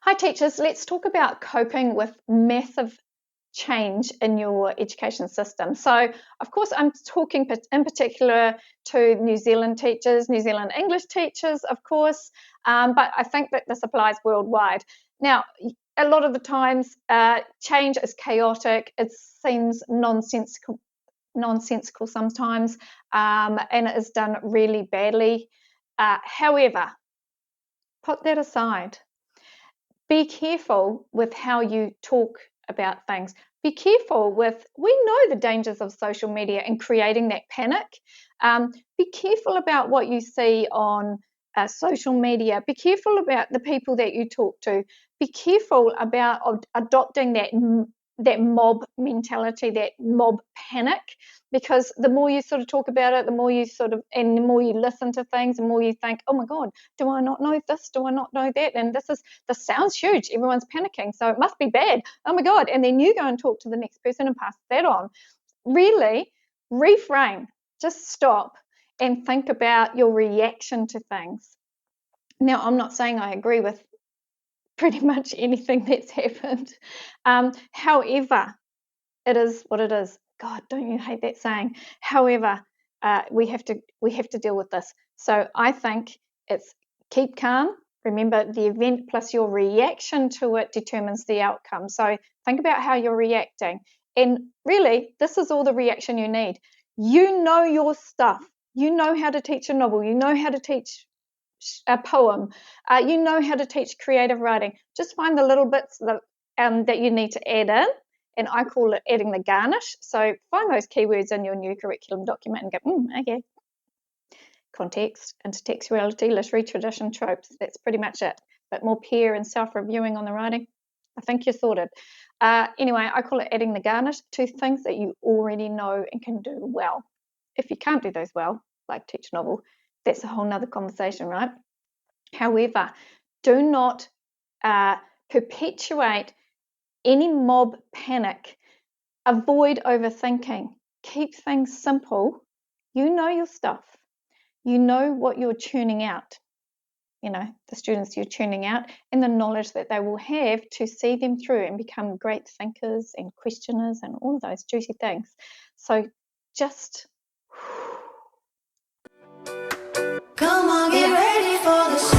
Hi teachers, let's talk about coping with massive change in your education system. So of course I'm talking in particular to New Zealand teachers, New Zealand English teachers of course, but I think that this applies worldwide. Now a lot of the times change is chaotic, it seems nonsensical sometimes, and it is done really badly. However, put that aside. Be careful with how you talk about things. Be careful with, we know the dangers of social media and creating that panic. Be careful about what you see on social media. Be careful about the people that you talk to. Be careful about adopting that mob mentality, that mob panic, because the more you sort of talk about it, the more you and the more you listen to things, the more you think, oh my God, do I not know this? Do I not know that? And this sounds huge. Everyone's panicking, so it must be bad. Oh my God. And then you go and talk to the next person and pass that on. Really reframe, just stop and think about your reaction to things. Now, I'm not saying I agree with pretty much anything that's happened. However, it is what it is. God, don't you hate that saying? However, we have to deal with this. So I think it's keep calm. Remember, the event plus your reaction to it determines the outcome. So think about how you're reacting. And really, this is all the reaction you need. You know your stuff. You know how to teach a novel. You know how to teach a poem. You know how to teach creative writing. Just find the little bits that you need to add in. And I call it adding the garnish. So find those keywords in your new curriculum document and go, okay. Context, intertextuality, literary tradition, tropes. That's pretty much it. But more peer and self-reviewing on the writing. I think you're sorted. Anyway, I call it adding the garnish to things that you already know and can do well. If you can't do those well, like teach novel, that's a whole nother conversation, right? However, do not perpetuate any mob panic. Avoid overthinking. Keep things simple. You know your stuff. You know what you're tuning out. You know, the students you're tuning out and the knowledge that they will have to see them through and become great thinkers and questioners and all of those juicy things. So just come on, get ready for the